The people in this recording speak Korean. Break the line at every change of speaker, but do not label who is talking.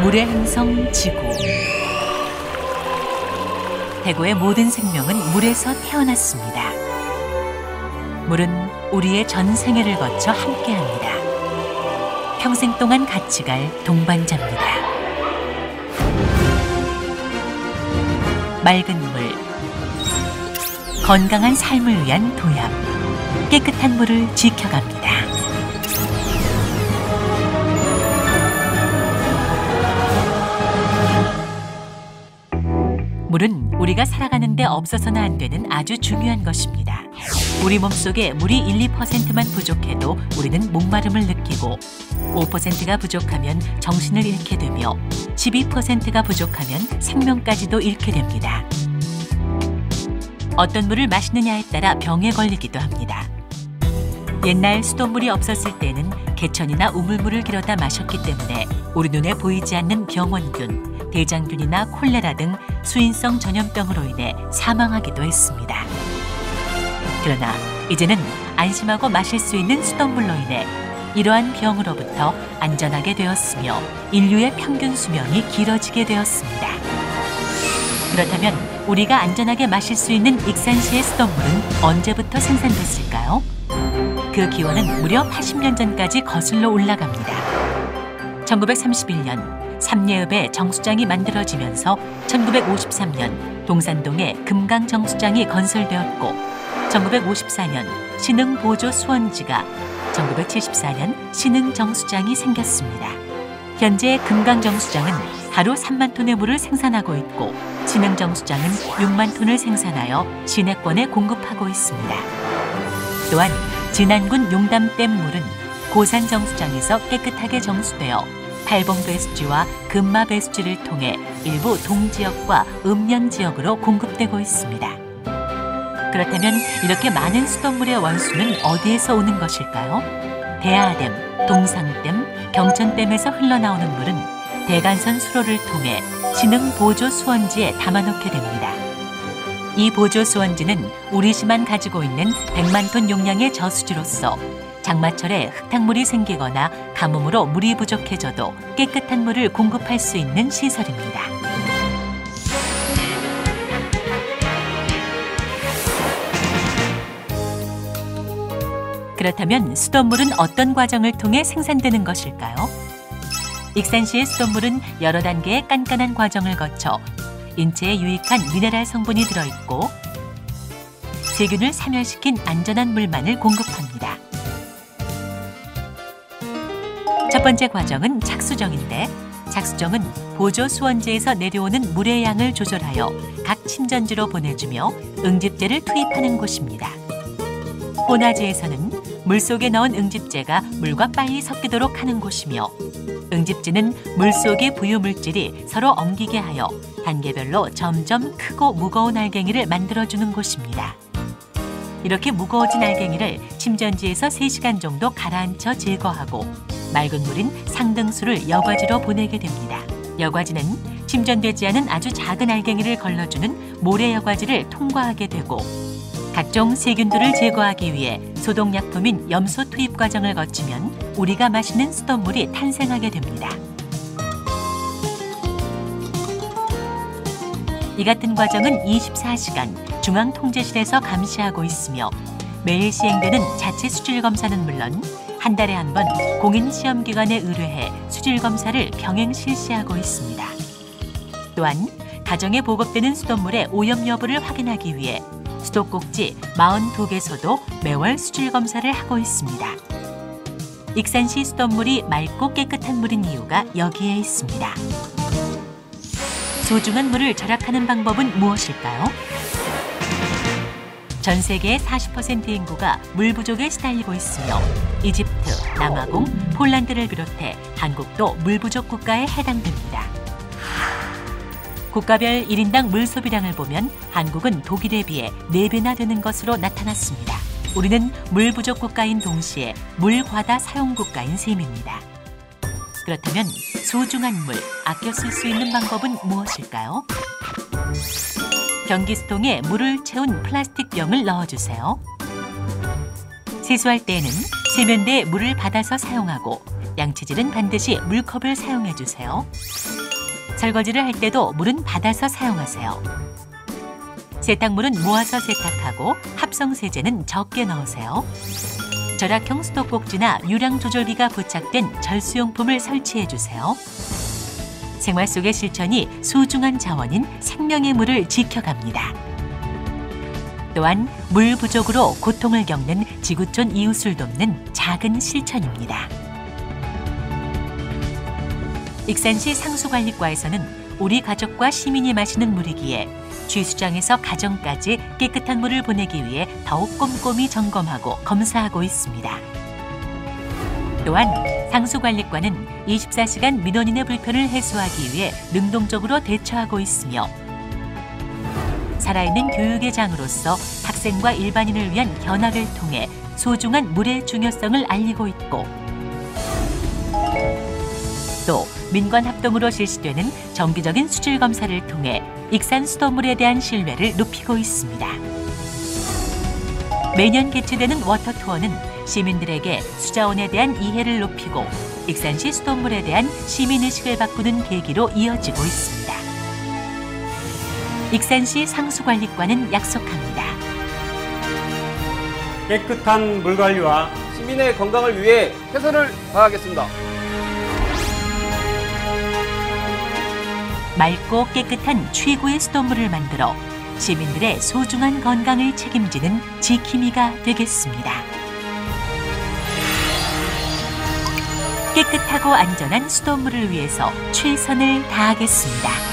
물의 행성 지구. 대구의 모든 생명은 물에서 태어났습니다. 물은 우리의 전 생애를 거쳐 함께합니다. 평생 동안 같이 갈 동반자입니다. 맑은 물, 건강한 삶을 위한 도약, 깨끗한 물을 지켜갑니다. 물은 우리가 살아가는 데 없어서는 안 되는 아주 중요한 것입니다. 우리 몸속에 물이 1~2%만 부족해도 우리는 목마름을 느끼고 5%가 부족하면 정신을 잃게 되며 12%가 부족하면 생명까지도 잃게 됩니다. 어떤 물을 마시느냐에 따라 병에 걸리기도 합니다. 옛날 수돗물이 없었을 때는 개천이나 우물물을 길어다 마셨기 때문에 우리 눈에 보이지 않는 병원균, 대장균이나 콜레라 등 수인성 전염병으로 인해 사망하기도 했습니다. 그러나 이제는 안심하고 마실 수 있는 수돗물로 인해 이러한 병으로부터 안전하게 되었으며 인류의 평균 수명이 길어지게 되었습니다. 그렇다면 우리가 안전하게 마실 수 있는 익산시의 수돗물은 언제부터 생산됐을까요? 그 기원은 무려 80년 전까지 거슬러 올라갑니다. 1931년 삼례읍에 정수장이 만들어지면서 1953년 동산동에 금강정수장이 건설되었고 1954년 신흥보조수원지가 1974년 신흥정수장이 생겼습니다. 현재 금강정수장은 하루 3만 톤의 물을 생산하고 있고 신흥정수장은 6만 톤을 생산하여 시내권에 공급하고 있습니다. 또한 진안군 용담댐 물은 고산정수장에서 깨끗하게 정수되어 팔봉배수지와 금마배수지를 통해 일부 동지역과 읍면지역으로 공급되고 있습니다. 그렇다면 이렇게 많은 수돗물의 원수는 어디에서 오는 것일까요? 대하댐, 동상댐, 경천댐에서 흘러나오는 물은 대간선 수로를 통해 신흥보조수원지에 담아놓게 됩니다. 이 보조수원지는 우리시만 가지고 있는 100만 톤 용량의 저수지로서 장마철에 흙탕물이 생기거나 가뭄으로 물이 부족해져도 깨끗한 물을 공급할 수 있는 시설입니다. 그렇다면 수돗물은 어떤 과정을 통해 생산되는 것일까요? 익산시의 수돗물은 여러 단계의 깐깐한 과정을 거쳐 인체에 유익한 미네랄 성분이 들어있고 세균을 사멸시킨 안전한 물만을 공급합니다. 첫 번째 과정은 착수정인데 착수정은 보조수원지에서 내려오는 물의 양을 조절하여 각 침전지로 보내주며 응집제를 투입하는 곳입니다. 혼화지에서는 물속에 넣은 응집제가 물과 빨리 섞이도록 하는 곳이며 응집제는 물속의 부유물질이 서로 엉기게 하여 단계별로 점점 크고 무거운 알갱이를 만들어주는 곳입니다. 이렇게 무거워진 알갱이를 침전지에서 3시간 정도 가라앉혀 제거하고 맑은 물인 상등수를 여과지로 보내게 됩니다. 여과지는 침전되지 않은 아주 작은 알갱이를 걸러주는 모래 여과지를 통과하게 되고 각종 세균들을 제거하기 위해 소독약품인 염소 투입 과정을 거치면 우리가 마시는 수돗물이 탄생하게 됩니다. 이 같은 과정은 24시간 중앙통제실에서 감시하고 있으며 매일 시행되는 자체 수질검사는 물론 한 달에 한 번 공인시험기관에 의뢰해 수질검사를 병행 실시하고 있습니다. 또한 가정에 보급되는 수돗물의 오염 여부를 확인하기 위해 수도꼭지 42개소도 매월 수질검사를 하고 있습니다. 익산시 수돗물이 맑고 깨끗한 물인 이유가 여기에 있습니다. 소중한 물을 절약하는 방법은 무엇일까요? 전 세계의 40% 인구가 물 부족에 시달리고 있으며 이집트, 남아공, 폴란드를 비롯해 한국도 물 부족 국가에 해당됩니다. 국가별 1인당 물 소비량을 보면 한국은 독일에 비해 4배나 되는 것으로 나타났습니다. 우리는 물 부족 국가인 동시에 물 과다 사용 국가인 셈입니다. 그렇다면 소중한 물, 아껴 쓸 수 있는 방법은 무엇일까요? 변기수통에 물을 채운 플라스틱 병을 넣어주세요. 세수할 때에는 세면대에 물을 받아서 사용하고 양치질은 반드시 물컵을 사용해 주세요. 설거지를 할 때도 물은 받아서 사용하세요. 세탁물은 모아서 세탁하고 합성 세제는 적게 넣으세요. 절약형 수도꼭지나 유량 조절기가 부착된 절수용품을 설치해 주세요. 생활 속의 실천이 소중한 자원인 생명의 물을 지켜갑니다. 또한 물 부족으로 고통을 겪는 지구촌 이웃을 돕는 작은 실천입니다. 익산시 상수관리과에서는 우리 가족과 시민이 마시는 물이기에 취수장에서 가정까지 깨끗한 물을 보내기 위해 더욱 꼼꼼히 점검하고 검사하고 있습니다. 또한 상수관리과는 24시간 민원인의 불편을 해소하기 위해 능동적으로 대처하고 있으며 살아있는 교육의 장으로서 학생과 일반인을 위한 견학을 통해 소중한 물의 중요성을 알리고 있고 또 민관 합동으로 실시되는 정기적인 수질 검사를 통해 익산 수돗물에 대한 신뢰를 높이고 있습니다. 매년 개최되는 워터 투어는 시민들에게 수자원에 대한 이해를 높이고 익산시 수돗물에 대한 시민의식을 바꾸는 계기로 이어지고 있습니다. 익산시 상수관리과는 약속합니다.
깨끗한 물 관리와
시민의 건강을 위해 최선을 다하겠습니다.
맑고 깨끗한 최고의 수돗물을 만들어 시민들의 소중한 건강을 책임지는 지킴이가 되겠습니다. 깨끗하고 안전한 수돗물을 위해서 최선을 다하겠습니다.